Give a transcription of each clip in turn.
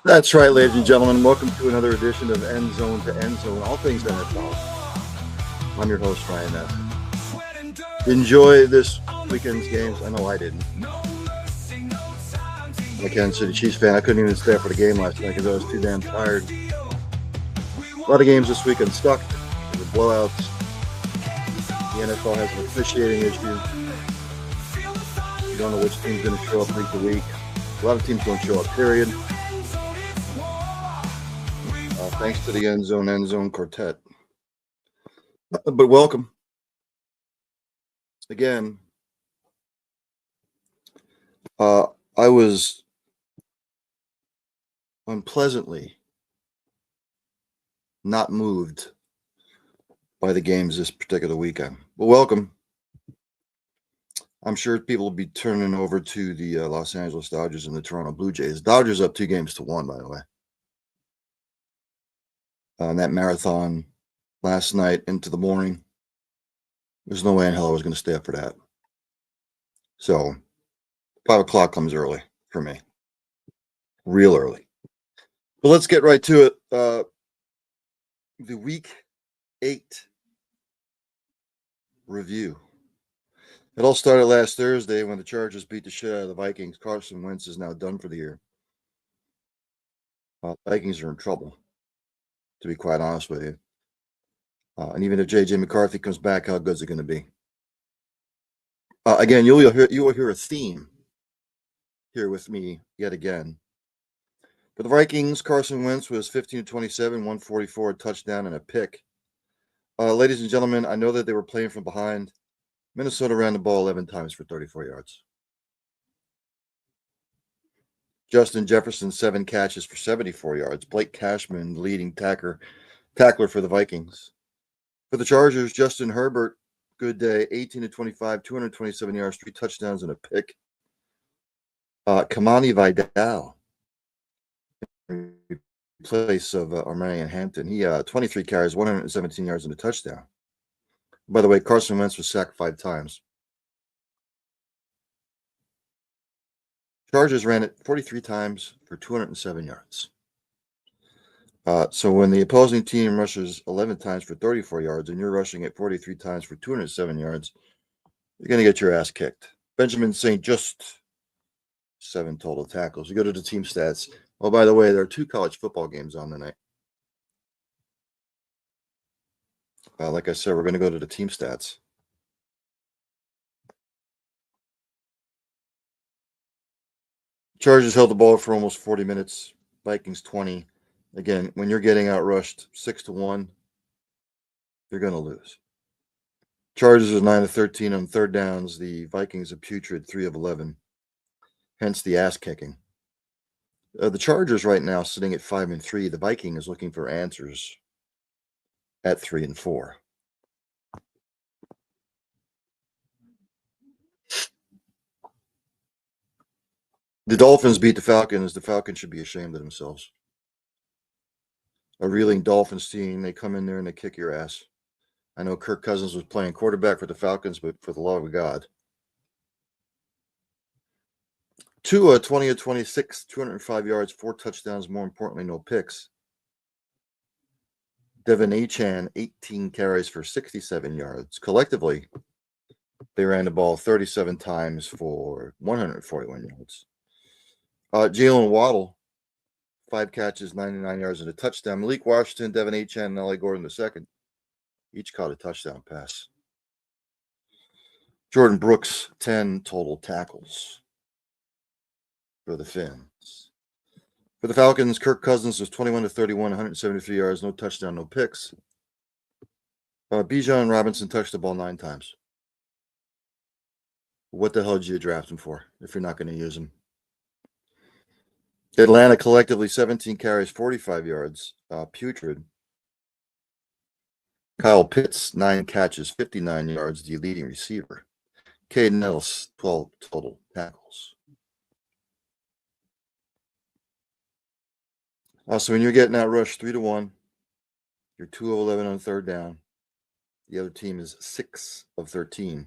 That's right, ladies and gentlemen. Welcome to another edition of Endzone to Endzone, all things NFL. I'm your host, Ryan Ness. Enjoy this weekend's games. I know I didn't. I'm a Kansas City Chiefs fan. I couldn't even stay up for the game last night because I was too damn tired. A lot of games this weekend stuck. There were blowouts. The NFL has an officiating issue. You don't know which team's going to show up week to week. A lot of teams don't show up, period. Thanks to the Endzone quartet. But welcome. Again, I was unpleasantly not moved by the games this particular weekend. But welcome. I'm sure people will be turning over to the Los Angeles Dodgers and the Toronto Blue Jays. Dodgers up 2-1, by the way. On that marathon last night into the morning. There's no way in hell I was going to stay up for that. So 5 o'clock comes early for me. Real early. But let's get right to it. The Week 8 review. It all started last Thursday when the Chargers beat the shit out of the Vikings. Carson Wentz is now done for the year. Vikings are in trouble, to be quite honest with you. And even if J.J. McCarthy comes back, how good is it going to be? Again, you will hear a theme here with me yet again. For the Vikings, Carson Wentz was 15-27, 144, a touchdown, and a pick. Ladies and gentlemen, I know that they were playing from behind. Minnesota ran the ball 11 times for 34 yards. Justin Jefferson, 7 catches for 74 yards. Blake Cashman, the leading tackler for the Vikings. For the Chargers, Justin Herbert, good day, 18-25, 227 yards, 3 touchdowns, and a pick. Kamani Vidal, in place of Armani Hampton, he 23 carries, 117 yards, and a touchdown. By the way, Carson Wentz was sacked 5 times. Chargers ran it 43 times for 207 yards. So when the opposing team rushes 11 times for 34 yards and you're rushing it 43 times for 207 yards, you're going to get your ass kicked. Benjamin St. Just 7 total tackles. You go to the team stats. Oh, by the way, there are 2 college football games on tonight. Like I said, we're going to go to the team stats. Chargers held the ball for almost 40 minutes. Vikings 20. Again, when you're getting outrushed 6-1, you're going to lose. Chargers are 9-13 on third downs. The Vikings are putrid, 3 of 11. Hence the ass kicking. The Chargers right now sitting at 5-3. The Viking is looking for answers at 3-4. The Dolphins beat the Falcons. The Falcons should be ashamed of themselves. A reeling Dolphins team, they come in there and they kick your ass. I know Kirk Cousins was playing quarterback for the Falcons, but for the love of God. Tua, 20-26, 205 yards, 4 touchdowns, more importantly, no picks. Devin Achane, 18 carries for 67 yards. Collectively, they ran the ball 37 times for 141 yards. Jalen Waddle, 5 catches, 99 yards, and a touchdown. Malik Washington, Devin Achane, and L.A. Gordon II each caught a touchdown pass. Jordan Brooks, 10 total tackles for the Fins. For the Falcons, Kirk Cousins was 21-31, 173 yards, no touchdown, no picks. Bijan Robinson touched the ball 9 times. What the hell did you draft him for if you're not going to use him? Atlanta collectively 17 carries, 45 yards, putrid. Kyle Pitts, 9 catches, 59 yards, the leading receiver. Caden Ellis, 12 total tackles. So when you're getting outrushed 3-1, you're 2 of 11 on third down. The other team is 6 of 13.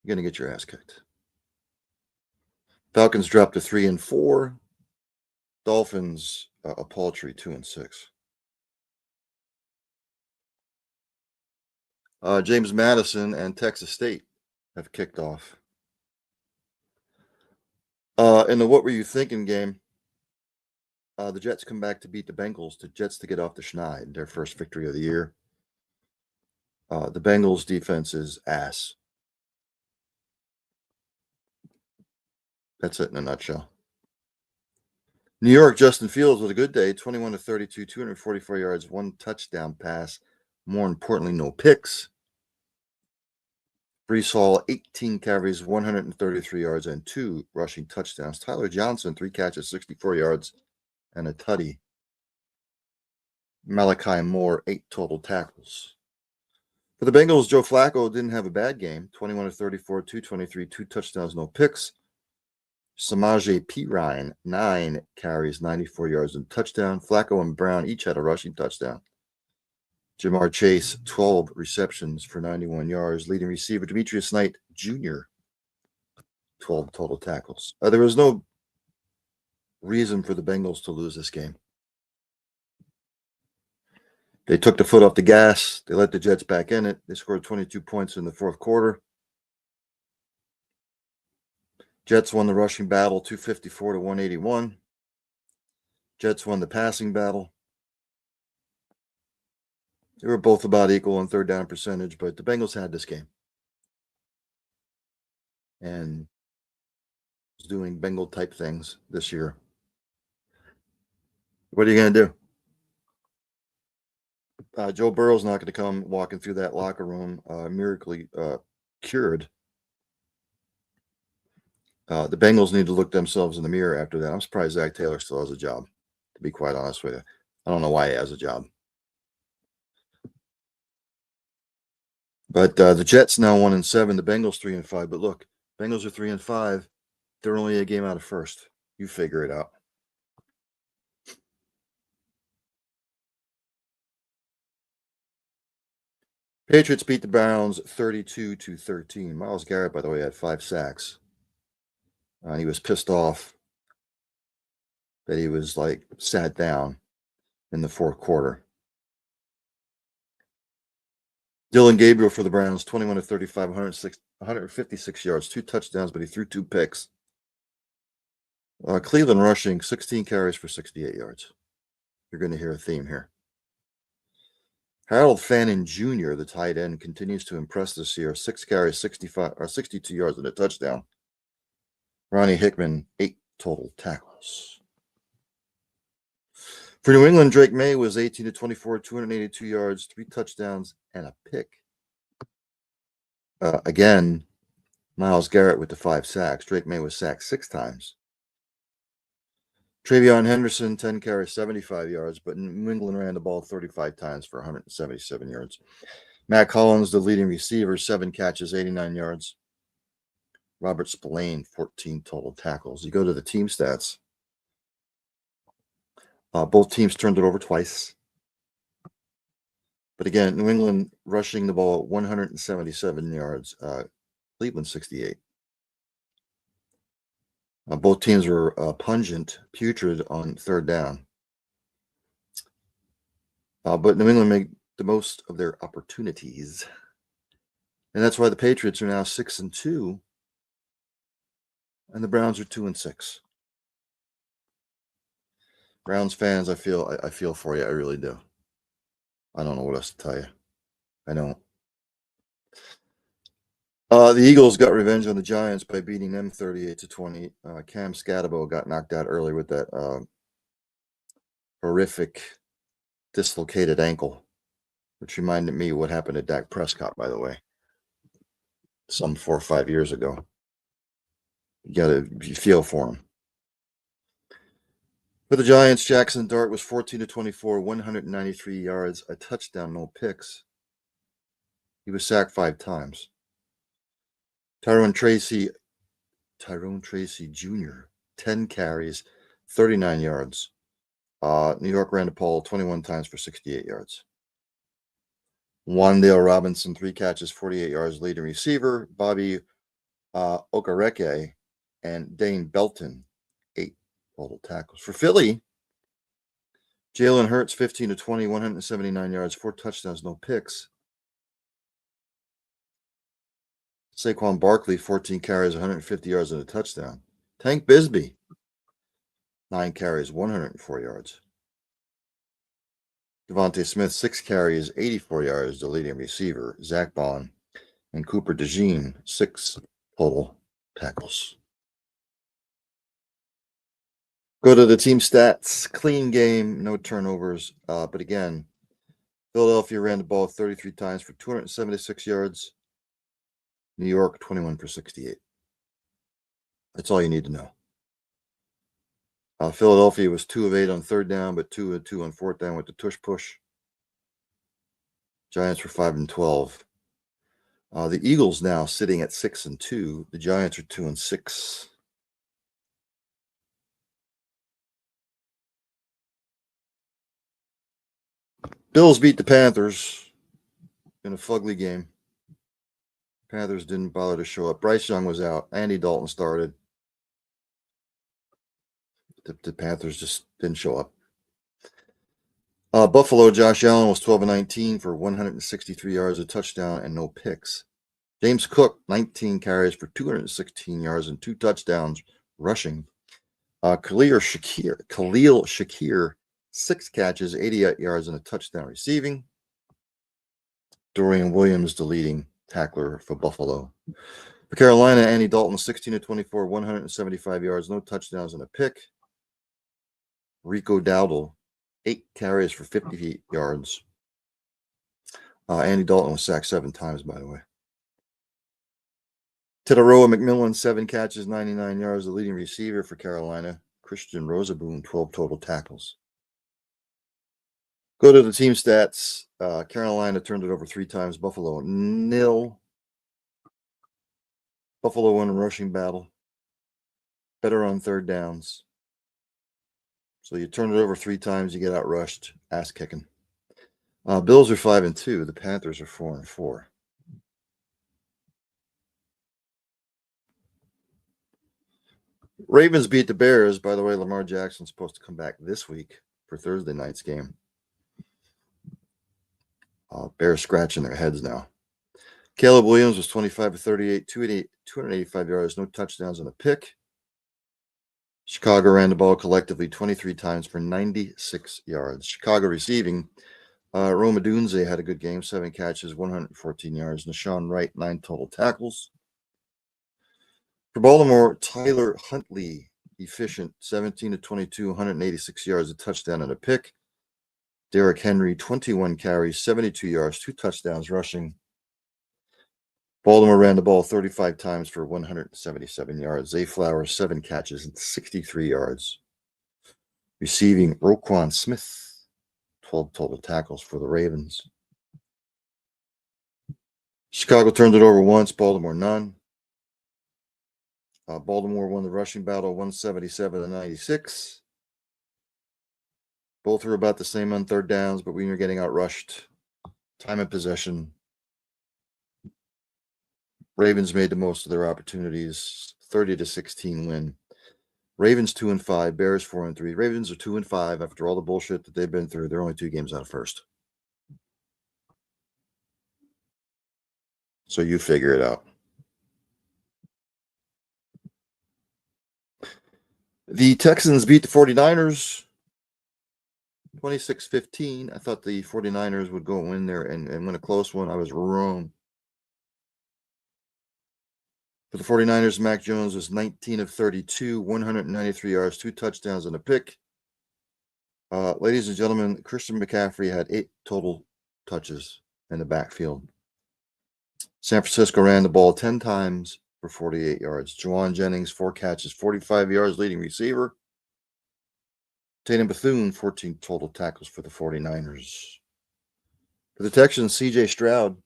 You're going to get your ass kicked. Falcons dropped to 3-4. Dolphins, a paltry 2-6. James Madison and Texas State have kicked off. In the What Were You Thinking game, the Jets come back to beat the Bengals. The Jets to get off the schneid, their first victory of the year. The Bengals defense is ass. That's it in a nutshell. New York, Justin Fields with a good day, 21-32, 244 yards, 1 touchdown pass. More importantly, no picks. Brees Hall, 18 carries, 133 yards, and 2 rushing touchdowns. Tyler Johnson, 3 catches, 64 yards, and a tutty. Malachi Moore, 8 total tackles. For the Bengals, Joe Flacco didn't have a bad game. 21-34, 223, 2 touchdowns, no picks. Samaje Perine, 9 carries, 94 yards, and touchdown. Flacco and Brown each had a rushing touchdown. Jamar Chase, 12 receptions for 91 yards. Leading receiver Demetrius Knight Jr., 12 total tackles. There was no reason for the Bengals to lose this game. They took the foot off the gas. They let the Jets back in it. They scored 22 points in the fourth quarter. Jets won the rushing battle 254-181. Jets won the passing battle. They were both about equal in third down percentage, but the Bengals had this game. And was doing Bengal type things this year. What are you going to do? Joe Burrow's not going to come walking through that locker room miraculously cured. The Bengals need to look themselves in the mirror after that. I'm surprised Zach Taylor still has a job, to be quite honest with you. I don't know why he has a job. But the Jets now 1-7, the Bengals 3-5. But look, Bengals are 3-5. They're only a game out of first. You figure it out. Patriots beat the Browns 32-13. Myles Garrett, by the way, had 5 sacks. And he was pissed off that he was sat down in the fourth quarter. Dylan Gabriel for the Browns, 21-35, 156 yards, 2 touchdowns, but he threw 2 picks. Cleveland rushing, 16 carries for 68 yards. You're going to hear a theme here. Harold Fannin Jr., the tight end, continues to impress this year. 6 carries, 62 yards, and a touchdown. Ronnie Hickman, 8 total tackles. For New England, Drake May was 18-24, 282 yards, 3 touchdowns, and a pick. Again, Myles Garrett with the 5 sacks. Drake May was sacked 6 times. Travion Henderson, 10 carries, 75 yards, but New England ran the ball 35 times for 177 yards. Matt Collins, the leading receiver, 7 catches, 89 yards. Robert Spillane, 14 total tackles. You go to the team stats. Both teams turned it over twice. But again, New England rushing the ball 177 yards. Cleveland 68. Both teams were pungent, putrid on third down. But New England made the most of their opportunities. And that's why the Patriots are now 6-2. And the Browns are 2-6. Browns fans, I feel for you. I really do. I don't know what else to tell you. I don't. The Eagles got revenge on the Giants by beating them 38-20. Cam Scatabo got knocked out early with that horrific dislocated ankle, which reminded me of what happened to Dak Prescott, by the way, some 4 or 5 years ago. You feel for him. For the Giants, Jackson Dart was 14-24, 193 yards, a touchdown, no picks. He was sacked 5 times. Tyrone Tracy Jr., 10 carries, 39 yards. New York ran the ball 21 times for 68 yards. Wandale Robinson, 3 catches, 48 yards, leading receiver. Bobby Okereke and Dane Belton, 8 total tackles. For Philly, Jalen Hurts, 15 to 20, 179 yards, 4 touchdowns, no picks. Saquon Barkley, 14 carries, 150 yards, and a touchdown. Tank Bisbee, 9 carries, 104 yards. Devontae Smith, 6 carries, 84 yards, the leading receiver. Zach Bond and Cooper DeJean, 6 total tackles. Go to the team stats. Clean game, no turnovers. But again, Philadelphia ran the ball 33 times for 276 yards. New York, 21 for 68. That's all you need to know. Philadelphia was 2 of 8 on third down, but 2 of 2 on fourth down with the tush push. Giants were 5 and 12. The Eagles now sitting at 6 and 2. The Giants are 2 and 6. Bills beat the Panthers in a fugly game. Panthers didn't bother to show up. Bryce Young was out. Andy Dalton started. The Panthers just didn't show up. Buffalo, Josh Allen was 12 and 19 for 163 yards, a touchdown, and no picks. James Cook, 19 carries for 216 yards and 2 touchdowns rushing. Khalil Shakir, 6 catches, 88 yards, and a touchdown receiving. Dorian Williams, the leading tackler for Buffalo. For Carolina, Andy Dalton, 16 to 24, 175 yards, no touchdowns, and a pick. Rico Dowdle, 8 carries for 50 yards. Andy Dalton was sacked 7 times, by the way. Titaroa McMillan, 7 catches, 99 yards, the leading receiver for Carolina. Christian Rosaboom, 12 total tackles. Go to the team stats. Carolina turned it over 3 times. Buffalo, 0. Buffalo won a rushing battle. Better on third downs. So you turn it over 3 times, you get outrushed. Ass kicking. Bills are 5 and 2. The Panthers are 4 and 4. Ravens beat the Bears. By the way, Lamar Jackson's supposed to come back this week for Thursday night's game. Bears scratching their heads now. Caleb Williams was 25 of 38, 285 yards, no touchdowns, and a pick. Chicago ran the ball collectively 23 times for 96 yards. Chicago receiving. Rome Odunze had a good game, 7 catches, 114 yards. Nashawn Wright, 9 total tackles. For Baltimore, Tyler Huntley, efficient, 17 to 22, 186 yards, a touchdown, and a pick. Derrick Henry, 21 carries, 72 yards, 2 touchdowns rushing. Baltimore ran the ball 35 times for 177 yards. Zay Flowers, 7 catches and 63 yards. Receiving, Roquan Smith, 12 total tackles for the Ravens. Chicago turned it over once, Baltimore none. Baltimore won the rushing battle 177 to 96. Both were about the same on third downs, but when you're getting outrushed, time of possession, Ravens made the most of their opportunities. 30 to 16 win. Ravens 2 and 5, Bears 4 and 3. Ravens are 2 and 5 after all the bullshit that they've been through. They're only 2 games out of first. So you figure it out. The Texans beat the 49ers 26-15. I thought the 49ers would go in there and win a close one. I was wrong. For the 49ers, Mac Jones was 19 of 32, 193 yards, 2 touchdowns, and a pick. Ladies and gentlemen, Christian McCaffrey had 8 total touches in the backfield. San Francisco ran the ball 10 times for 48 yards. Juwan Jennings, 4 catches, 45 yards, leading receiver. Tatum Bethune, 14 total tackles for the 49ers. For the Texans, C.J. Stroud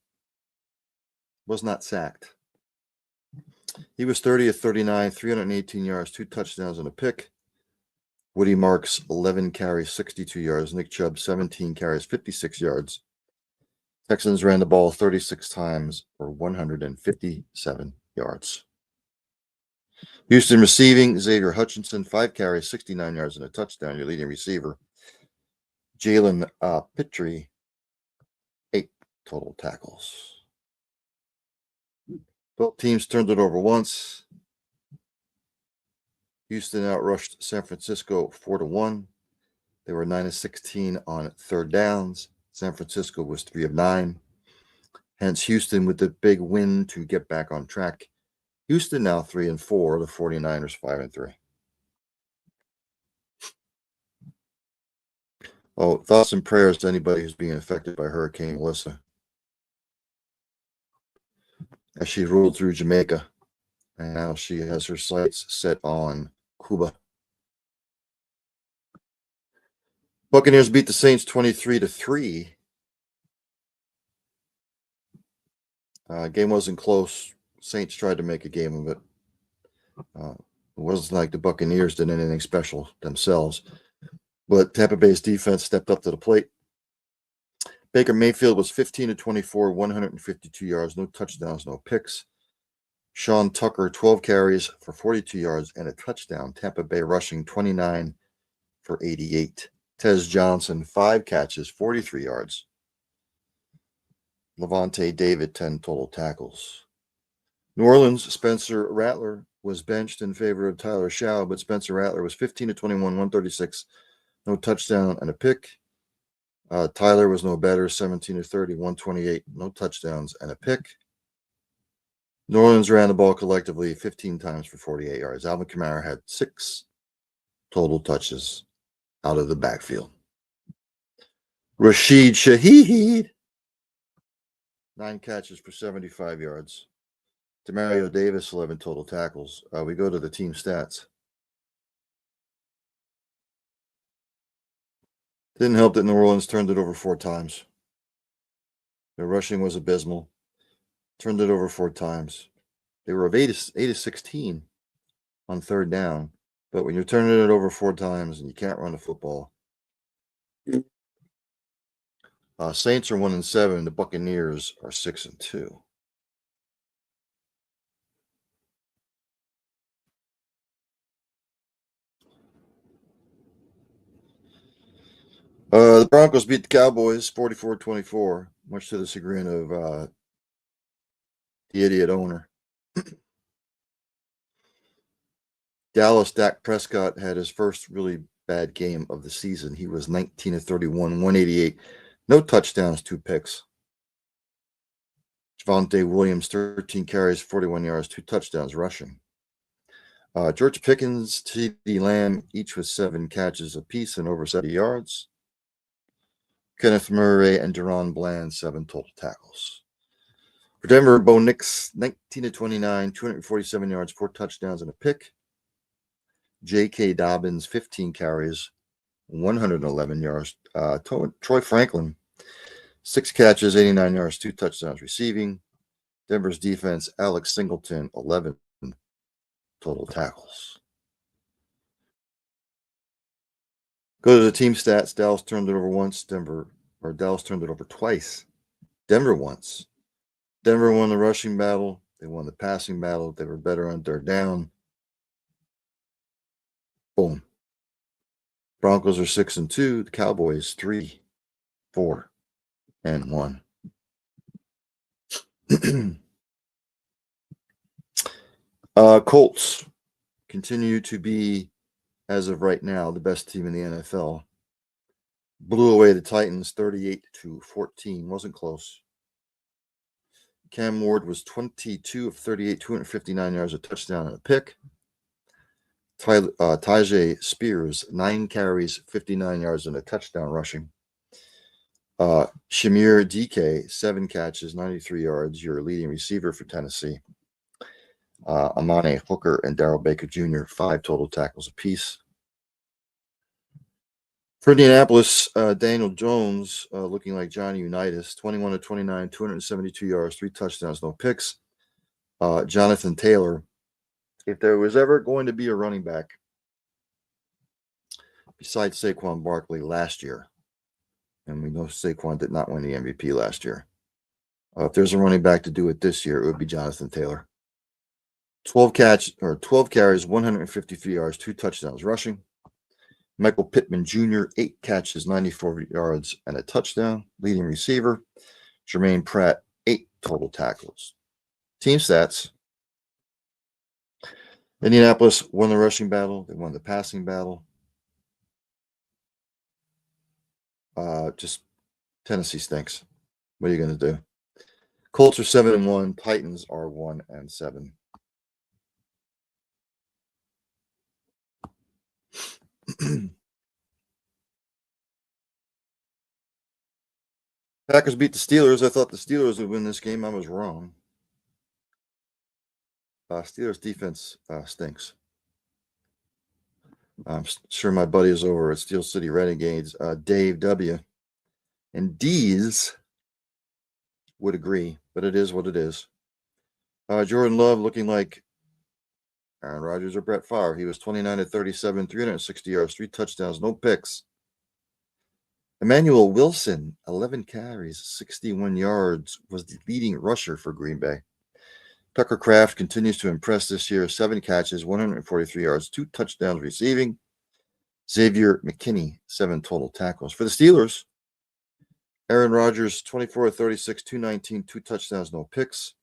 was not sacked. He was 30 of 39, 318 yards, 2 touchdowns, and a pick. Woody Marks, 11 carries, 62 yards. Nick Chubb, 17 carries, 56 yards. Texans ran the ball 36 times for 157 yards. Houston receiving, Xavier Hutchinson, 5 carries, 69 yards, and a touchdown. Your leading receiver. Jalen Pitre, 8 total tackles. Both teams turned it over once. Houston outrushed San Francisco 4-1. They were 9 of 16 on third downs. San Francisco was 3 of 9. Hence, Houston with the big win to get back on track. Houston now 3 and 4. The 49ers 5 and 3. Oh, thoughts and prayers to anybody who's being affected by Hurricane Melissa as she rolled through Jamaica, and now she has her sights set on Cuba. Buccaneers beat the Saints 23-3. Game wasn't close. Saints tried to make a game of it. It wasn't like the Buccaneers did anything special themselves, but Tampa Bay's defense stepped up to the plate. Baker Mayfield was 15 of 24, 152 yards, no touchdowns, no picks. Sean Tucker, 12 carries for 42 yards and a touchdown. Tampa Bay rushing 29 for 88. Tez Johnson, 5 catches, 43 yards. Levante David, 10 total tackles. New Orleans, Spencer Rattler was benched in favor of Tyler Shaw, but Spencer Rattler was 15 of 21, 136, no touchdown and a pick. Tyler was no better, 17 of 30, 128, no touchdowns and a pick. New Orleans ran the ball collectively 15 times for 48 yards. Alvin Kamara had 6 total touches out of the backfield. Rashid Shaheed, 9 catches for 75 yards. Demario Davis, 11 total tackles. We go to the team stats. Didn't help that New Orleans turned it over 4 times. Their rushing was abysmal. Turned it over 4 times. They were of 8 of 16 on third down. But when you're turning it over 4 times and you can't run the football, Saints are 1 and 7. The Buccaneers are 6 and 2. The Broncos beat the Cowboys 44-24, much to the chagrin of the idiot owner. Dallas, Dak Prescott had his first really bad game of the season. He was 19 of 31, 188, no touchdowns, 2 picks. Javonte Williams, 13 carries, 41 yards, 2 touchdowns rushing. George Pickens, CeeDee Lamb, each with 7 catches apiece and over 70 yards. Kenneth Murray and Deron Bland, 7 total tackles. For Denver, Bo Nix, 19 of 29, 247 yards, 4 touchdowns and a pick. J.K. Dobbins, 15 carries, 111 yards. Troy Franklin, 6 catches, 89 yards, 2 touchdowns receiving. Denver's defense, Alex Singleton, 11 total tackles. Go to the team stats. Dallas turned it over once. Dallas turned it over twice. Denver once. Denver won the rushing battle. They won the passing battle. They were better on third down. Boom. Broncos are 6 and 2. The Cowboys 3, 4, and 1. Colts continue to be, as of right now, the best team in the NFL. Blew away the Titans 38-14. Wasn't close. Cam Ward was 22 of 38, 259 yards, a touchdown and a pick. Tajay Spears, 9 carries, 59 yards, and a touchdown rushing. Shamir DK, 7 catches, 93 yards, your leading receiver for Tennessee. Amane Hooker and Darrell Baker Jr., 5 total tackles apiece. For Indianapolis, Daniel Jones, looking like Johnny Unitas, 21 of 29, 272 yards, 3 touchdowns, no picks. Jonathan Taylor, if there was ever going to be a running back besides Saquon Barkley last year, and we know Saquon did not win the MVP last year, if there's a running back to do it this year, it would be Jonathan Taylor. 12 carries, 153 yards, 2 touchdowns rushing. Michael Pittman Jr., 8 catches, 94 yards, and a touchdown. Leading receiver, Jermaine Pratt, 8 total tackles. Team stats. Indianapolis won the rushing battle. They won the passing battle. Just Tennessee stinks. What are you going to do? Colts are 7-1. Titans are 1-7. Packers beat the Steelers. I thought the Steelers would win this game. I was wrong. Steelers defense stinks. I'm sure my buddies over at Steel City Renegades, Dave W. and D's would agree, but it is what it is. Jordan Love looking like Aaron Rodgers or Brett Favre. He was 29-37, 360 yards, 3 touchdowns, no picks. Emmanuel Wilson, 11 carries, 61 yards, was the leading rusher for Green Bay. Tucker Kraft continues to impress this year. 7 catches, 143 yards, 2 touchdowns receiving. Xavier McKinney, 7 total tackles. For the Steelers, Aaron Rodgers, 24-36, 219, 2 touchdowns, no picks.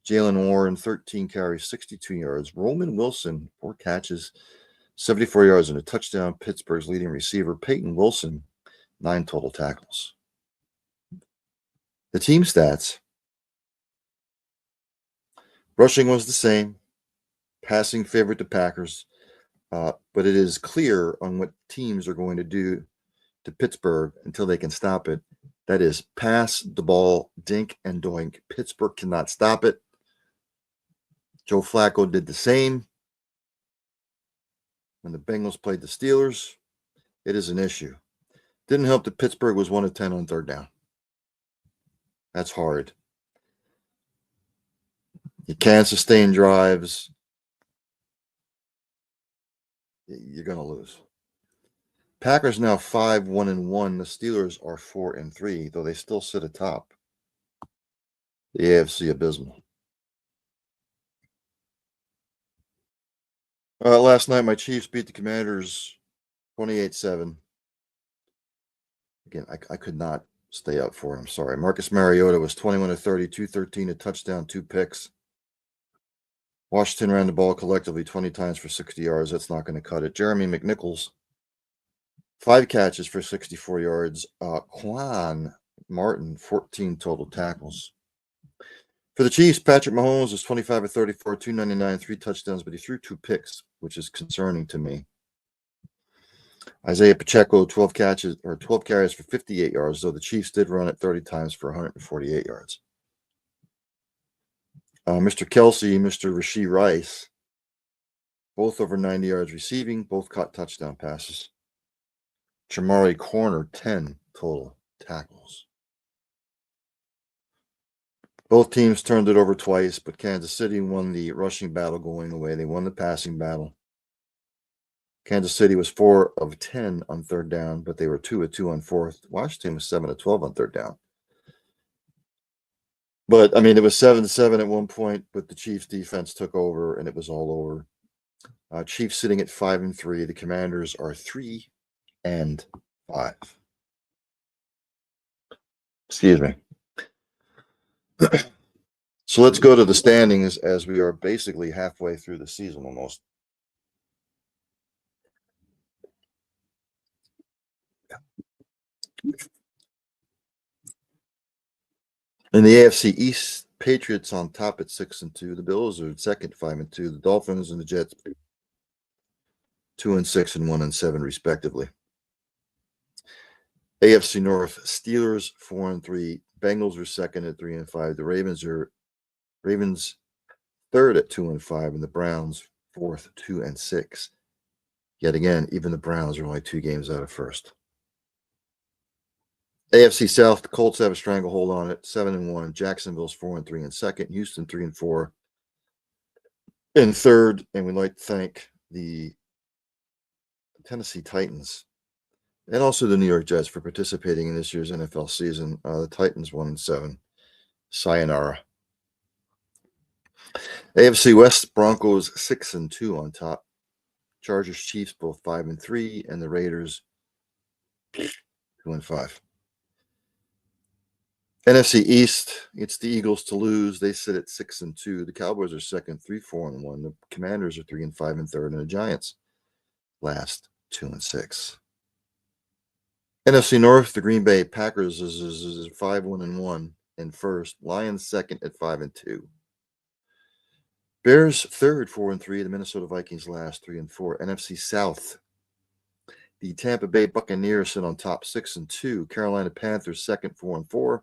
Jalen Warren, 13 carries, 62 yards. Roman Wilson, 4 catches, 74 yards, and a touchdown. Pittsburgh's leading receiver, Peyton Wilson, 9 total tackles. The team stats. Rushing was the same. Passing favored the Packers. But it is clear on what teams are going to do to Pittsburgh until they can stop it. That is pass the ball, dink and doink. Pittsburgh cannot stop it. Joe Flacco did the same. When the Bengals played the Steelers, it is an issue. Didn't help that Pittsburgh was 1-10 on third down. That's hard. You can't sustain drives. You're going to lose. Packers now 5-1-1. The Steelers are 4-3, though they still sit atop the AFC abysmal. Last night, my Chiefs beat the Commanders 28-7. Again, I could not stay up for it. I'm sorry. Marcus Mariota was 21-30, 213, a touchdown, 2 picks. Washington ran the ball collectively 20 times for 60 yards. That's not going to cut it. Jeremy McNichols, 5 catches for 64 yards. Quan Martin, 14 total tackles. For the Chiefs, Patrick Mahomes was 25-34, 299, 3 touchdowns, but he threw 2 picks, which is concerning to me. Isaiah Pacheco, 12 carries for 58 yards, though the Chiefs did run it 30 times for 148 yards. Mr. Kelsey, Mr. Rashee Rice, both over 90 yards receiving, both caught touchdown passes. Chamari Corner, 10 total tackles. Both teams turned it over twice, but Kansas City won the rushing battle going away. They won the passing battle. Kansas City was 4 of 10 on third down, but they were 2 of 2 on fourth. Washington was 7 of 12 on third down. But, I mean, it was 7-7 at one point, but the Chiefs defense took over, and it was all over. Chiefs sitting at 5-3. The Commanders are 3-5. Excuse me. So let's go to the standings as we are basically halfway through the season almost. In the AFC East, Patriots on top at 6-2. The Bills are second, 5-2. The Dolphins and the Jets 2-6 and 1-7 respectively. AFC North, Steelers 4-3. Bengals are second at 3-5. The Ravens third at 2-5, and the Browns fourth, 2-6. Yet again, even the Browns are only 2 games out of first. AFC South, the Colts have a stranglehold on it, 7-1. Jacksonville's 4-3 in second. Houston 3-4 in third. And we'd like to thank the Tennessee Titans and also the New York Jets for participating in this year's NFL season. The Titans 1-7. Sayonara. AFC West, Broncos 6-2 on top. Chargers, Chiefs both 5-3, and the Raiders 2-5. NFC East, it's the Eagles to lose. They sit at 6-2. The Cowboys are second, 3-4-1. The Commanders are 3-5 and third, and the Giants last 2-6. NFC North, the Green Bay Packers is 5-1-1 in first. Lions second at 5-2. Bears third, 4-3. The Minnesota Vikings last 3-4. NFC South, the Tampa Bay Buccaneers sit on top 6-2. Carolina Panthers second, 4-4.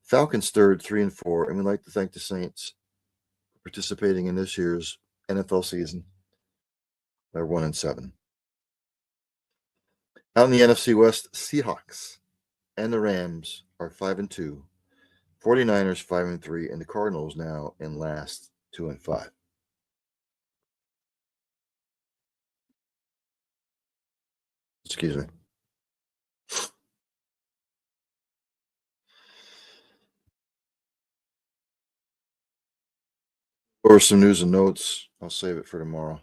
Falcons third, 3-4. And we'd like to thank the Saints for participating in this year's NFL season. They're 1-7. Out in the NFC West, Seahawks and the Rams are 5-2. 49ers 5-3, and the Cardinals now in last 2-5. Excuse me. Or some news and notes. I'll save it for tomorrow.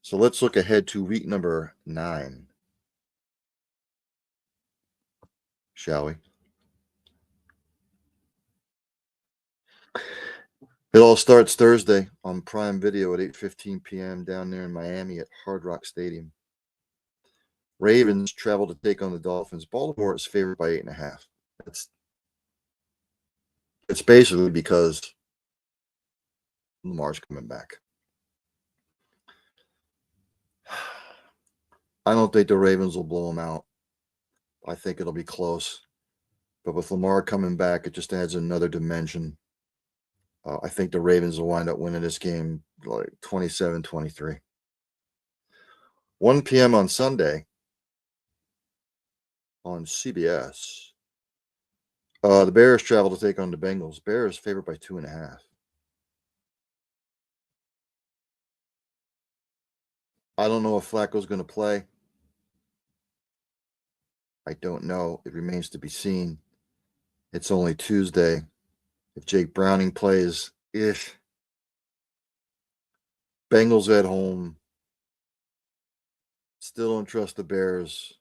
So let's look ahead to week number 9. Shall we? It all starts Thursday on Prime Video at 8:15 p.m. down there in Miami at Hard Rock Stadium. Ravens travel to take on the Dolphins. Baltimore is favored by 8.5. It's basically because Lamar's coming back. I don't think the Ravens will blow them out. I think it'll be close. But with Lamar coming back, it just adds another dimension. I think the Ravens will wind up winning this game like 27-23. 1 p.m. on Sunday on CBS. The Bears travel to take on the Bengals. Bears favored by 2.5. I don't know if Flacco's going to play. I don't know. It remains to be seen. It's only Tuesday. If Jake Browning plays, Bengals at home. Still don't trust the Bears.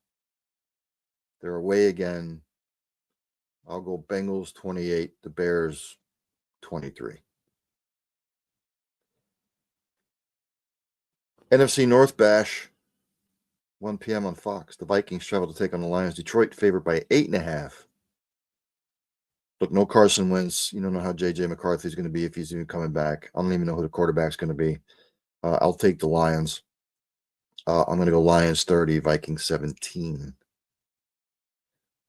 They're away again. I'll go Bengals 28, the Bears 23. NFC North Bash, 1 p.m. on Fox. The Vikings travel to take on the Lions. Detroit favored by 8.5. Look, no Carson Wentz. You don't know how J.J. McCarthy's going to be if he's even coming back. I don't even know who the quarterback's going to be. I'll take the Lions. I'm going to go Lions 30, Vikings 17.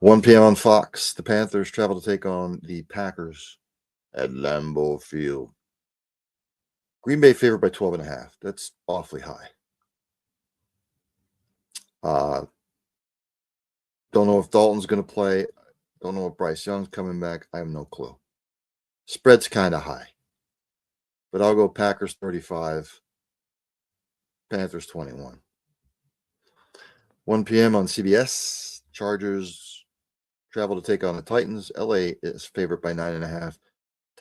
1 p.m. on Fox. The Panthers travel to take on the Packers at Lambeau Field. Green Bay favored by 12.5. That's awfully high. Don't know if Dalton's going to play. Don't know if Bryce Young's coming back. I have no clue. Spread's kind of high. But I'll go Packers 35, Panthers 21. 1 p.m. on CBS. Chargers travel to take on the Titans. LA is favored by 9.5.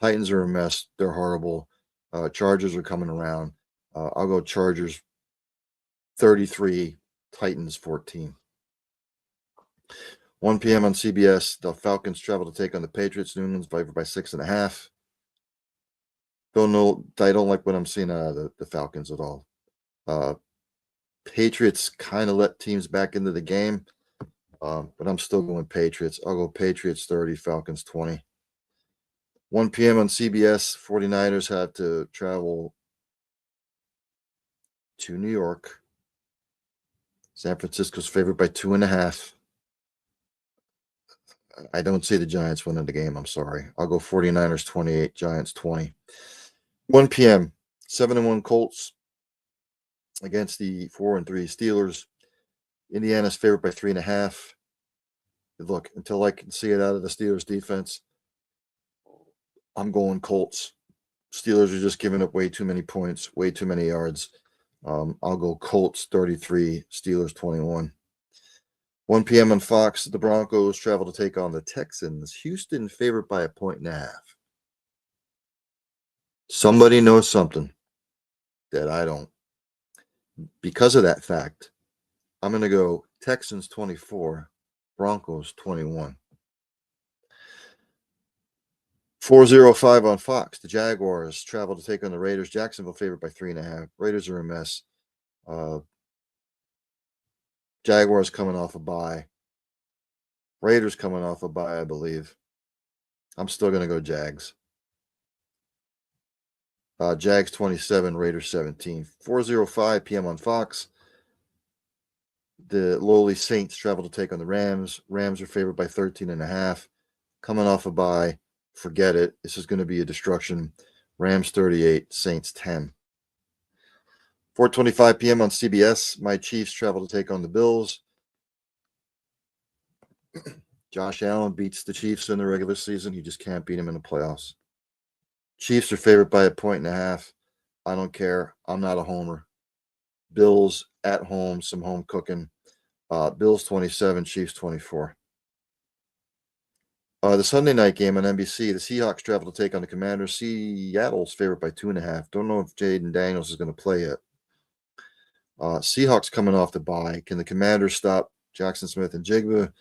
Titans are a mess. They're horrible. Chargers are coming around. I'll go Chargers 33, Titans 14. 1 p.m. on CBS. The Falcons travel to take on the Patriots. New England's favored by 6.5. Don't know. I don't like what I'm seeing out of the Falcons at all. Patriots kind of let teams back into the game, but I'm still going Patriots. I'll go Patriots 30, Falcons 20. 1 p.m. on CBS, 49ers have to travel to New York. San Francisco's favored by 2.5. I don't see the Giants winning the game. I'm sorry. I'll go 49ers 28, Giants 20. 1 p.m. 7-1 Colts against the 4-3 Steelers. Indiana's favored by 3.5. Look, until I can see it out of the Steelers defense, I'm going Colts. Steelers are just giving up way too many points, way too many yards. I'll go Colts 33, Steelers 21. 1 p.m. on Fox, the Broncos travel to take on the Texans. Houston favored by 1.5. Somebody knows something that I don't. Because of that fact, I'm going to go Texans 24, Broncos 21. 4:05 on Fox. The Jaguars travel to take on the Raiders. Jacksonville favored by 3.5. Raiders are a mess. Jaguars coming off a bye. Raiders coming off a bye, I believe. I'm still going to go Jags. Jags 27, Raiders 17. 4:05 p.m. on Fox. The lowly Saints travel to take on the Rams. Rams are favored by 13.5. Coming off a bye. Forget it. This is going to be a destruction. Rams 38, Saints 10. 4:25 p.m. on CBS. My Chiefs travel to take on the Bills. Josh Allen beats the Chiefs in the regular season. He just can't beat him in the playoffs. Chiefs are favored by 1.5. I don't care. I'm not a homer. Bills at home, some home cooking. Bills 27, Chiefs 24. The Sunday night game on NBC, the Seahawks travel to take on the Commanders. Seattle's favored by 2.5. Don't know if Jaden Daniels is going to play yet. Seahawks coming off the bye. Can the Commanders stop Jackson Smith and Jigba?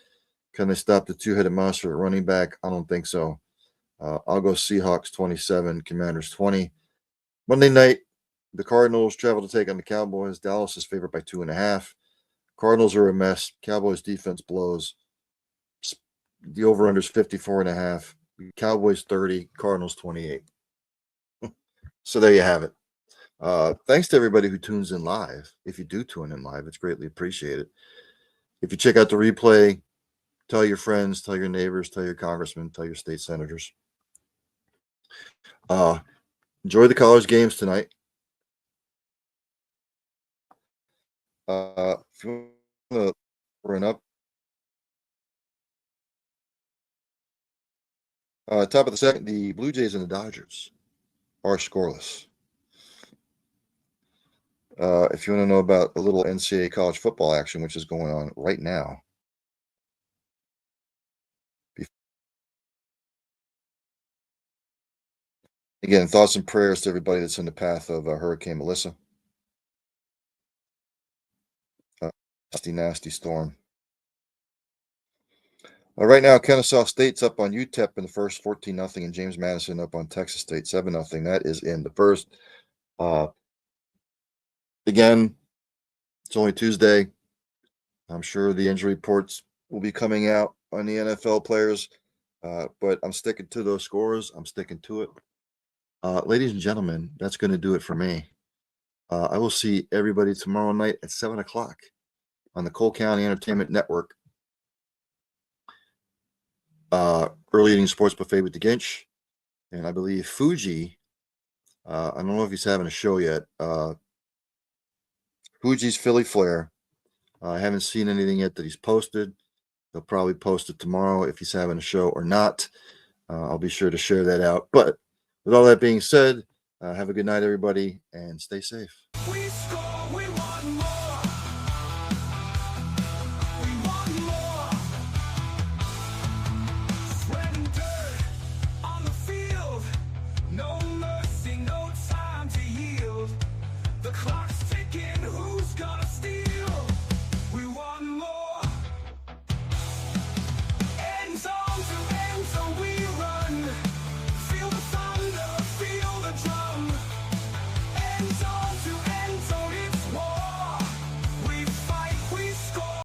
Can they stop the two-headed monster at running back? I don't think so. I'll go Seahawks 27, Commanders 20. Monday night, the Cardinals travel to take on the Cowboys. Dallas is favored by 2.5. Cardinals are a mess. Cowboys defense blows. The over-under is 54.5. Cowboys 30, Cardinals 28. So there you have it. Thanks to everybody who tunes in live. If you do tune in live, it's greatly appreciated. If you check out the replay, tell your friends, tell your neighbors, tell your congressmen, tell your state senators. Enjoy the college games tonight. If you want to run up, top of the second, the Blue Jays and the Dodgers are scoreless. If you want to know about a little NCAA college football action, which is going on right now. Again, thoughts and prayers to everybody that's in the path of Hurricane Melissa. Nasty, nasty storm. Right now, Kennesaw State's up on UTEP in the first 14-0, and James Madison up on Texas State 7-0. That is in the first. Again, it's only Tuesday. I'm sure the injury reports will be coming out on the NFL players, but I'm sticking to those scores. I'm sticking to it. Ladies and gentlemen, that's going to do it for me. I will see everybody tomorrow night at 7 o'clock on the Cole County Entertainment Network. Early eating sports buffet with the Ginch, and I believe Fuji. I don't know if he's having a show yet. Fuji's Philly Flair. I haven't seen anything yet that he's posted. He'll probably post it tomorrow if he's having a show or not. I'll be sure to share that out. But with all that being said, have a good night, everybody, and stay safe.